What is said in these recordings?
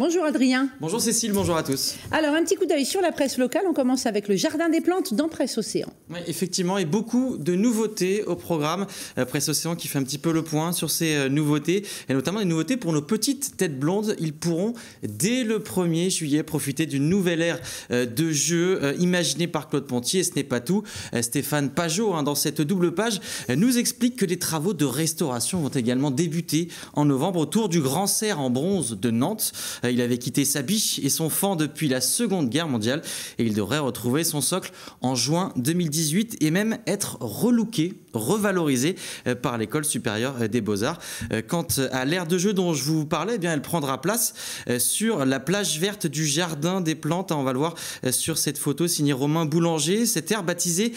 Bonjour Adrien. Bonjour Cécile, bonjour à tous. Alors un petit coup d'œil sur la presse locale, on commence avec le Jardin des plantes dans Presse Océan. Oui, effectivement, et beaucoup de nouveautés au programme. Presse Océan qui fait un petit peu le point sur ces nouveautés, et notamment des nouveautés pour nos petites têtes blondes. Ils pourront, dès le 1er juillet, profiter d'une nouvelle ère de jeu imaginée par Claude Ponty. Et ce n'est pas tout. Stéphane Pajot, dans cette double page, nous explique que les travaux de restauration vont également débuter en novembre autour du Grand Cerf en bronze de Nantes. Il avait quitté sa biche et son faon depuis la Seconde Guerre mondiale et il devrait retrouver son socle en juin 2018 et même être relooké, revalorisé par l'École supérieure des Beaux-Arts. Quant à l'aire de jeu dont je vous parlais, eh bien, elle prendra place sur la plage verte du Jardin des Plantes. On va le voir sur cette photo signée Romain Boulanger. Cette aire baptisée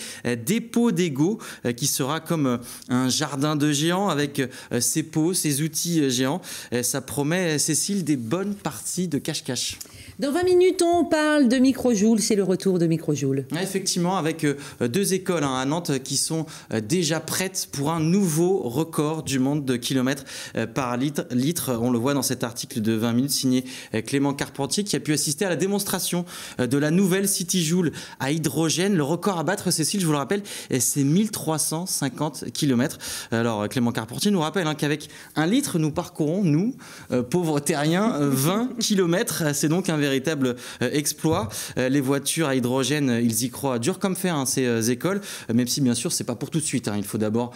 Dépôt d'Ego qui sera comme un jardin de géants avec ses pots, ses outils géants. Ça promet, Cécile, des bonnes parties de cache-cache. Dans 20 minutes, on parle de Microjoule. C'est le retour de Microjoule. Effectivement, avec deux écoles à Nantes qui sont déjà prêtes pour un nouveau record du monde de kilomètres par litre. On le voit dans cet article de 20 minutes signé Clément Carpentier qui a pu assister à la démonstration de la nouvelle CityJoule à hydrogène. Le record à battre, Cécile, je vous le rappelle, c'est 1350 km. Alors Clément Carpentier nous rappelle qu'avec 1 litre, nous parcourons, nous, pauvres terriens, 20 km. C'est donc un véritable exploit. Les voitures à hydrogène, ils y croient dur comme fer, ces écoles, même si bien sûr c'est pas pour tout de suite. Il faut d'abord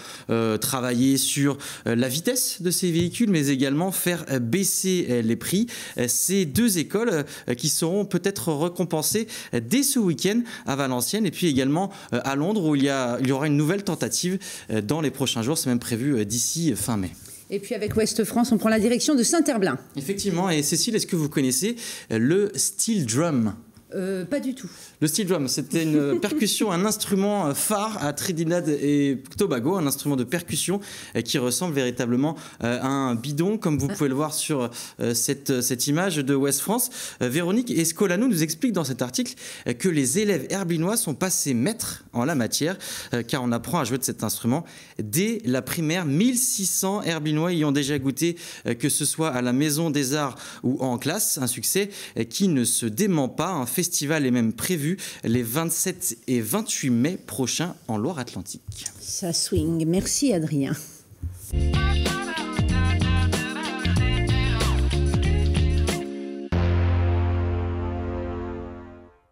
travailler sur la vitesse de ces véhicules, mais également faire baisser les prix. Ces deux écoles qui seront peut-être récompensées dès ce week-end à Valenciennes et puis également à Londres où il y aura une nouvelle tentative dans les prochains jours. C'est même prévu d'ici fin mai. Et puis avec Ouest France, on prend la direction de Saint-Herblain. Effectivement, et Cécile, est-ce que vous connaissez le steel drum ? Pas du tout. Le steel drum, c'était une percussion, un instrument phare à Trinidad et Tobago, un instrument de percussion qui ressemble véritablement à un bidon, comme vous pouvez le voir sur cette image de Ouest France. Véronique Escolano nous explique dans cet article que les élèves herbinois sont passés maîtres en la matière, car on apprend à jouer de cet instrument dès la primaire. 1600 herbinois y ont déjà goûté, que ce soit à la Maison des Arts ou en classe, un succès qui ne se dément pas. Un festival est même prévu les 27 et 28 mai prochains en Loire-Atlantique. Ça swing. Merci Adrien.